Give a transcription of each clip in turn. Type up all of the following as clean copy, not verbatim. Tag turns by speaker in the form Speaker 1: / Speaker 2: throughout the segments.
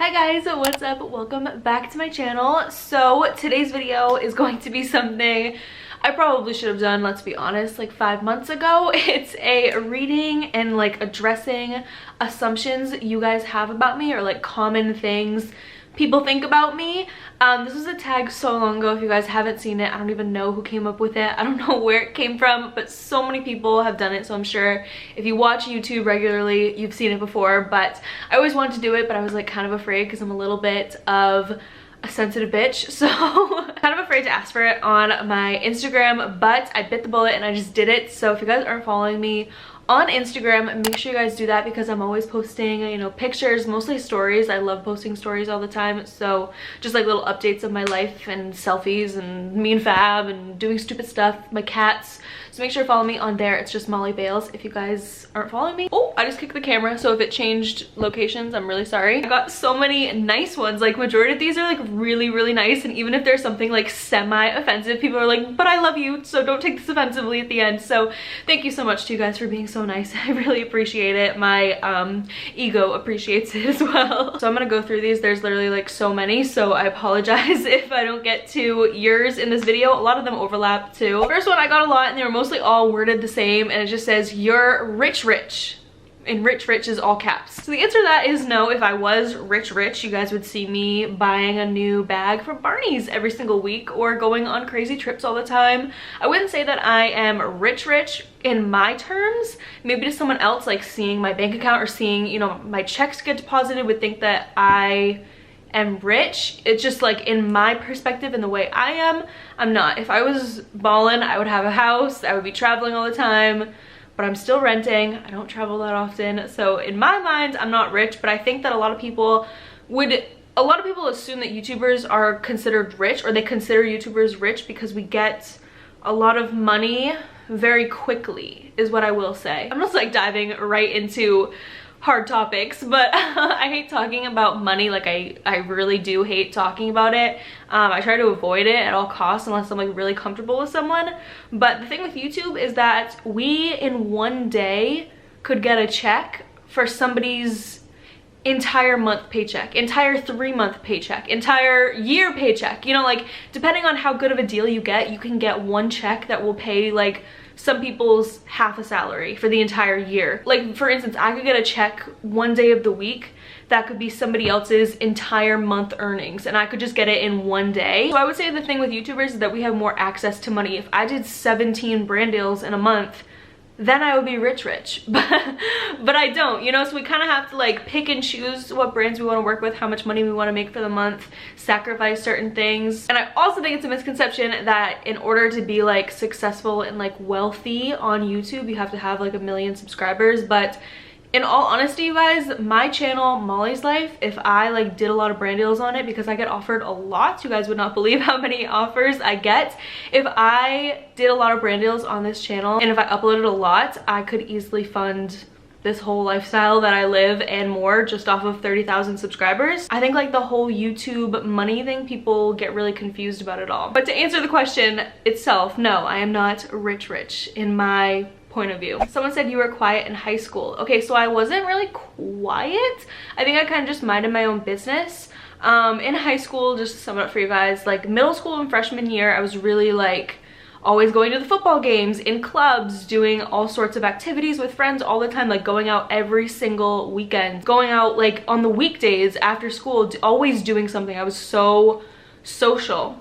Speaker 1: Hi guys, what's up? Welcome back to my channel. So today's video is going to be something I probably should have done, let's be honest, like 5 months ago. It's a reading and like addressing assumptions you guys have about me, or like common things people think about me. This was a tag so long ago. If you guys haven't seen it, I don't even know who came up with it. I don't know where it came from, but so many people have done it, so I'm sure if you watch YouTube regularly, you've seen it before. But I always wanted to do it, but I was like kind of afraid because I'm a little bit of a sensitive bitch, so kind of afraid to ask for it on my Instagram, but I bit the bullet and I just did it. So if you guys aren't following me on Instagram, make sure you guys do that, because I'm always posting, you know, pictures, mostly stories. I love posting stories all the time, so just like little updates of my life and selfies and me and Fab and doing stupid stuff, my cats. So make sure to follow me on there. It's just Molly Bales if you guys aren't following me. Oh, I just kicked the camera, so if it changed locations, I'm really sorry. I got so many nice ones. Like majority of these are like really nice, and even if there's something like semi-offensive, people are like, but I love you, so don't take this offensively at the end. So thank you so much to you guys for being so nice. I really appreciate it. My ego appreciates it as well. So I'm gonna go through these. There's literally like so many, so I apologize if I don't get to yours in this video. A lot of them overlap too. First one I got a lot, and they were mostly all worded the same, and it just says you're rich, and rich is all caps. So the answer to that is no. If I was rich, you guys would see me buying a new bag from Barney's every single week or going on crazy trips all the time. I wouldn't say that I am rich in my terms. Maybe to someone else, like seeing my bank account or seeing, you know, my checks get deposited, would think that I am rich. It's just like in my perspective and the way I am, I'm not. If I was ballin', I would have a house, I would be traveling all the time, but I'm still renting. I don't travel that often. So in my mind, I'm not rich, but I think that a lot of people assume that YouTubers are considered rich, or they consider YouTubers rich because we get a lot of money very quickly, is what I will say. I'm just like diving right into hard topics, but I hate talking about money. Like I really do hate talking about it. I try to avoid it at all costs unless I'm like really comfortable with someone. But the thing with YouTube is that we in one day could get a check for somebody's entire month paycheck, entire 3-month paycheck, entire year paycheck. You know, like depending on how good of a deal you get, you can get one check that will pay like some people's half a salary for the entire year. Like for instance, I could get a check one day of the week that could be somebody else's entire month earnings, and I could just get it in one day. So I would say the thing with YouTubers is that we have more access to money. If I did 17 brand deals in a month, then I would be rich, but I don't, you know. So we kind of have to like pick and choose what brands we want to work with, how much money we want to make for the month, sacrifice certain things. And I also think it's a misconception that in order to be like successful and like wealthy on YouTube, you have to have like 1 million subscribers. But in all honesty, you guys, my channel, Molly's Life, if I like did a lot of brand deals on it, because I get offered a lot, you guys would not believe how many offers I get. If I did a lot of brand deals on this channel, and if I uploaded a lot, I could easily fund this whole lifestyle that I live and more just off of 30,000 subscribers. I think like the whole YouTube money thing, people get really confused about it all. But to answer the question itself, no, I am not rich in my point of view. Someone said you were quiet in high school. Okay, so I wasn't really quiet. I think I kind of just minded my own business. In high school, just to sum it up for you guys, like middle school and freshman year, I was really like always going to the football games, in clubs, doing all sorts of activities with friends all the time, like going out every single weekend, going out like on the weekdays after school, always doing something. I was so social.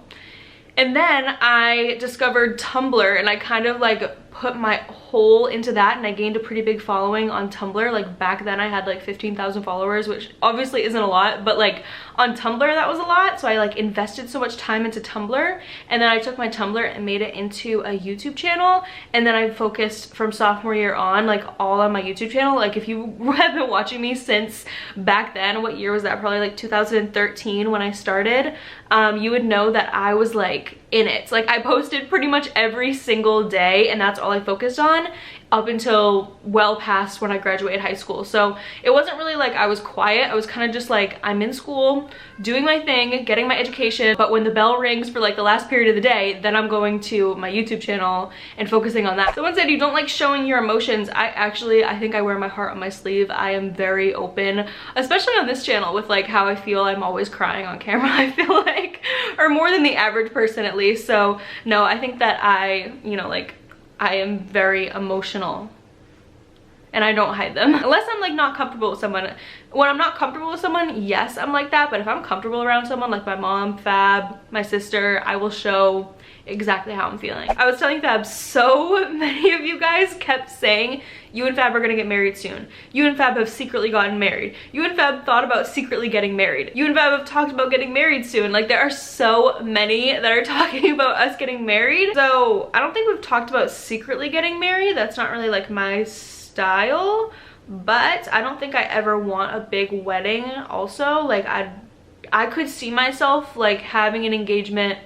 Speaker 1: And then I discovered Tumblr, and I kind of like put my whole into that, and I gained a pretty big following on Tumblr. Like back then I had like 15,000 followers, which obviously isn't a lot, but like on Tumblr that was a lot. So I like invested so much time into Tumblr, and then I took my Tumblr and made it into a YouTube channel, and then I focused from sophomore year on like all on my YouTube channel. Like if you have been watching me since back then, what year was that? Probably like 2013 when I started. You would know that I was like in it. Like I posted pretty much every single day, and that's all all I focused on up until well past when I graduated high school. So it wasn't really like I was quiet. I was kind of just like, I'm in school doing my thing, getting my education, but when the bell rings for like the last period of the day, then I'm going to my YouTube channel and focusing on that. Someone said you don't like showing your emotions. I think I wear my heart on my sleeve. I am very open, especially on this channel, with like how I feel. I'm always crying on camera, I feel like, or more than the average person at least. So no, I think that I, you know, like, I am very emotional and I don't hide them unless I'm like not comfortable with someone. When I'm not comfortable with someone, yes, I'm like that, but if I'm comfortable around someone, like my mom, Fab, my sister, I will show exactly how I'm feeling. I was telling Fab, so many of you guys kept saying you and Fab are gonna get married soon. You and Fab have secretly gotten married. You and Fab thought about secretly getting married. You and Fab have talked about getting married soon. Like, there are so many that are talking about us getting married. So I don't think we've talked about secretly getting married. That's not really like my style, but I don't think I ever want a big wedding also. Like, I could see myself like having an engagement,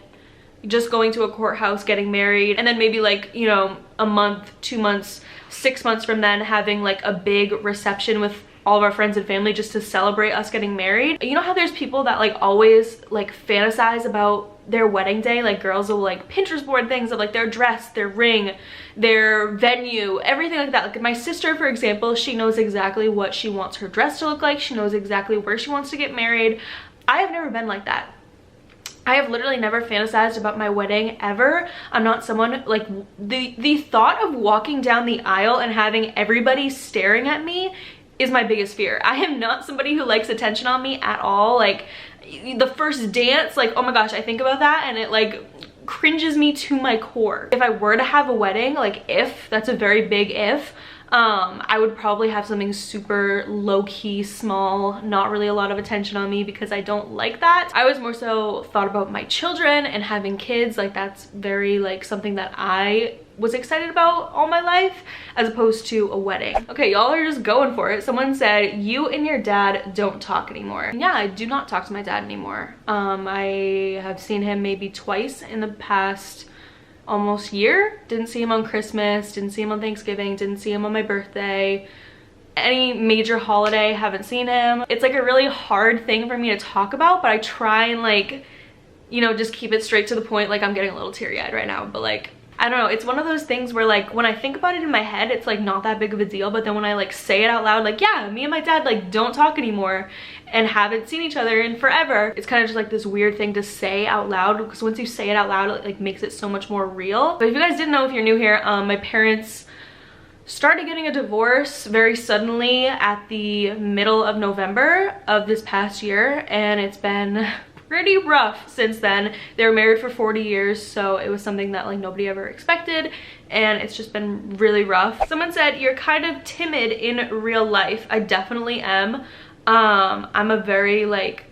Speaker 1: just going to a courthouse, getting married, and then maybe like, you know, a month, 2 months, 6 months from then having like a big reception with all of our friends and family just to celebrate us getting married. You know how there's people that like always like fantasize about their wedding day? Like, girls will like Pinterest board things of like their dress, their ring, their venue, everything like that. Like my sister, for example, she knows exactly what she wants her dress to look like. She knows exactly where she wants to get married. I have never been like that. I have literally never fantasized about my wedding ever. I'm not someone, like, the thought of walking down the aisle and having everybody staring at me is my biggest fear. I am not somebody who likes attention on me at all. Like, the first dance, like, oh my gosh, I think about that and it like cringes me to my core. If I were to have a wedding, like, if, that's a very big if, I would probably have something super low-key, small, not really a lot of attention on me, because I don't like that. I was more so thought about my children and having kids. Like, that's very like something that I was excited about all my life, as opposed to a wedding. Okay, y'all are just going for it. Someone said you and your dad don't talk anymore. Yeah, I do not talk to my dad anymore. I have seen him maybe twice in the past almost year. Didn't see him on Christmas, didn't see him on Thanksgiving, didn't see him on my birthday. Any major holiday, haven't seen him. It's like a really hard thing for me to talk about, but I try and like, you know, just keep it straight to the point. Like, I'm getting a little teary-eyed right now, but like, I don't know, it's one of those things where like when I think about it in my head, it's like not that big of a deal, but then when I like say it out loud, like, yeah, me and my dad like don't talk anymore and haven't seen each other in forever, it's kind of just like this weird thing to say out loud, because once you say it out loud, it like makes it so much more real. But if you guys didn't know, if you're new here, my parents started getting a divorce very suddenly at the middle of November of this past year, and it's been pretty rough since then. They were married for 40 years, so it was something that like nobody ever expected, and it's just been really rough. Someone said you're kind of timid in real life. I definitely am. I'm a very like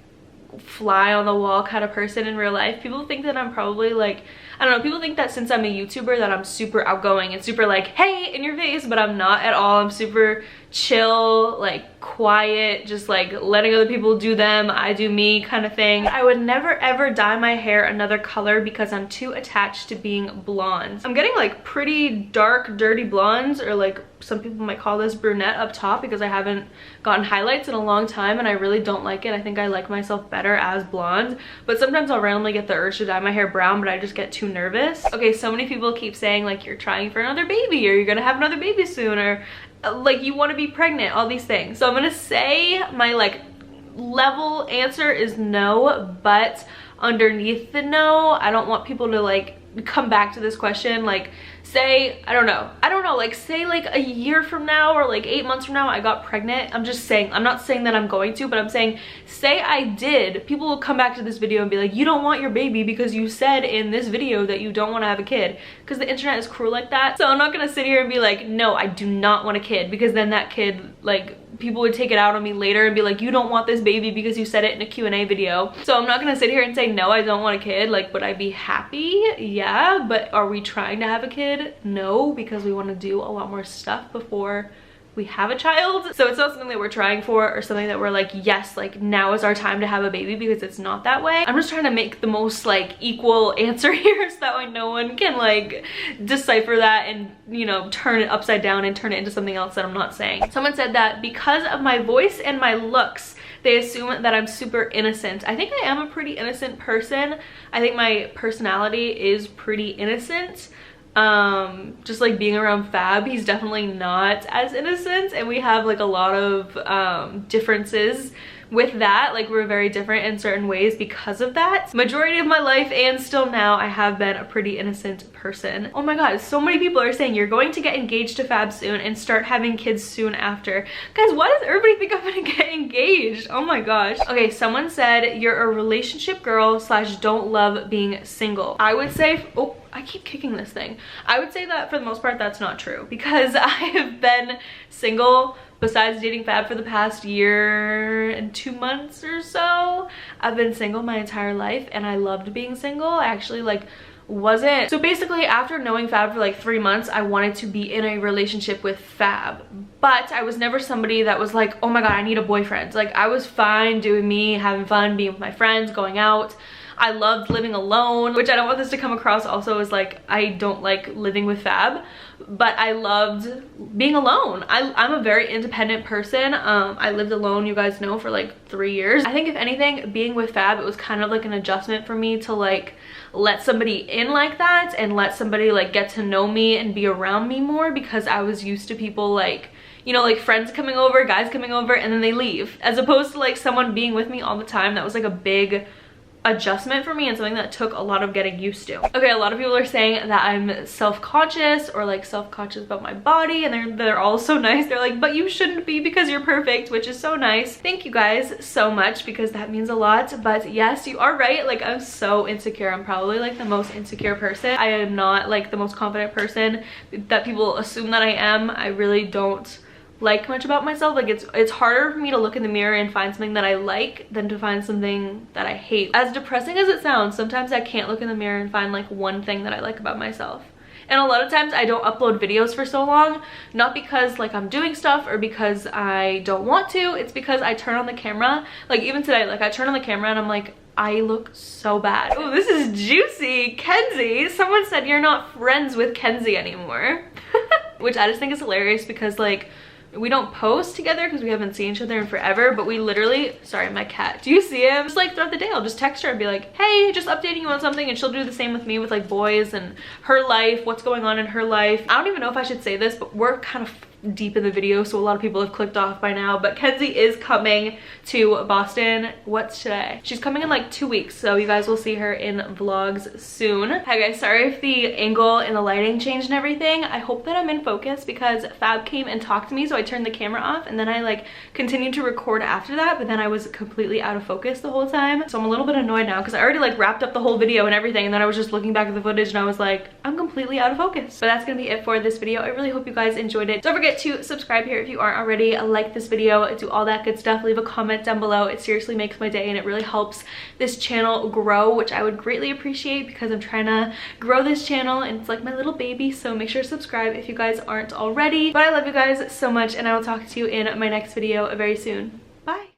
Speaker 1: fly on the wall kind of person in real life. People think that I'm probably like, I don't know, people think that since I'm a YouTuber that I'm super outgoing and super like, hey, in your face, but I'm not at all. I'm super chill, like quiet, just like letting other people do them, I do me kind of thing. I would never ever dye my hair another color because I'm too attached to being blonde. I'm getting like pretty dark, dirty blondes, or like some people might call this brunette up top, because I haven't gotten highlights in a long time and I really don't like it. I think I like myself better as blonde, but sometimes I'll randomly get the urge to dye my hair brown, but I just get too nervous. Okay, so many people keep saying like you're trying for another baby, or you're gonna have another baby soon, or like you want to be pregnant, all these things. So I'm gonna say my like level answer is no, but underneath the no, I don't want people to like come back to this question. Like, say, I don't know, like say like a year from now or like 8 months from now I got pregnant. I'm just saying, I'm not saying that I'm going to, but I'm saying, say I did, people will come back to this video and be like, you don't want your baby because you said in this video that you don't want to have a kid, because the internet is cruel like that. So I'm not gonna sit here and be like, no, I do not want a kid, because then that kid, like, people would take it out on me later and be like, you don't want this baby because you said it in a Q&A video. So I'm not gonna sit here and say, no, I don't want a kid. Like, would I be happy? Yeah, but are we trying to have a kid? No, because we want to do a lot more stuff before we have a child. So it's not something that we're trying for or something that we're like, yes, like now is our time to have a baby, because it's not that way. I'm just trying to make the most like equal answer here so that way no one can like decipher that and, you know, turn it upside down and turn it into something else that I'm not saying. Someone said that because of my voice and my looks, they assume that I'm super innocent. I think I am a pretty innocent person. I think my personality is pretty innocent. Just like being around Fab, he's definitely not as innocent, and we have like a lot of differences with that. Like we're very different in certain ways because of that. Majority of my life and still now, I have been a pretty innocent person. Oh my god, so many people are saying you're going to get engaged to Fab soon and start having kids soon after. Guys, why does everybody think I'm gonna get engaged? Oh my gosh. Okay, someone said you're a relationship girl / don't love being single. I would say, oh, I keep kicking this thing. I would say that for the most part that's not true, because I have been single besides dating Fab for the past year and 2 months or so. I've been single my entire life and I loved being single. I actually like wasn't. So basically after knowing Fab for like 3 months, I wanted to be in a relationship with Fab, but I was never somebody that was like, oh my god, I need a boyfriend. Like I was fine doing me, having fun, being with my friends, going out. I loved living alone, which I don't want this to come across also as like I don't like living with Fab, but I loved being alone. I'm a very independent person. I lived alone, you guys know, for like 3 years. I think if anything, being with Fab, it was kind of like an adjustment for me to like let somebody in like that and let somebody like get to know me and be around me more, because I was used to people like, you know, like friends coming over, guys coming over, and then they leave, as opposed to like someone being with me all the time. That was like a big adjustment for me and something that took a lot of getting used to. Okay, a lot of people are saying that I'm self-conscious or like self-conscious about my body, and they're all so nice. They're like, but you shouldn't be because you're perfect, which is so nice. Thank you guys so much, because that means a lot. But yes, you are right. Like I'm so insecure. I'm probably like the most insecure person. I am not like the most confident person that people assume that I am. I really don't like much about myself. Like it's harder for me to look in the mirror and find something that I like than to find something that I hate. As depressing as it sounds, sometimes I can't look in the mirror and find like one thing that I like about myself. And a lot of times I don't upload videos for so long, not because like I'm doing stuff or because I don't want to. It's because I turn on the camera, like even today, like I turn on the camera and I'm like, I look so bad. Oh, this is juicy. Kenzie, someone said you're not friends with Kenzie anymore. Which I just think is hilarious, because like we don't post together because we haven't seen each other in forever, but we literally, sorry, my cat, do you see him? Just like throughout the day, I'll just text her and be like, hey, just updating you on something, and she'll do the same with me with like boys and her life, what's going on in her life. I don't even know if I should say this, but we're kind of deep in the video, so a lot of people have clicked off by now, but Kenzie is coming to Boston. What's today? She's coming in like 2 weeks, so you guys will see her in vlogs soon. Hi guys, sorry if the angle and the lighting changed and everything. I hope that I'm in focus, because Fab came and talked to me, so I turned the camera off and then I like continued to record after that, but then I was completely out of focus the whole time. So I'm a little bit annoyed now, because I already like wrapped up the whole video and everything, and then I was just looking back at the footage and I was like, I'm completely out of focus. But that's gonna be it for this video. I really hope you guys enjoyed it. Don't forget to subscribe here if you aren't already, like this video, do all that good stuff, leave a comment down below. It seriously makes my day and it really helps this channel grow, which I would greatly appreciate, because I'm trying to grow this channel and it's like my little baby. So make sure to subscribe if you guys aren't already. But I love you guys so much, and I will talk to you in my next video very soon. Bye.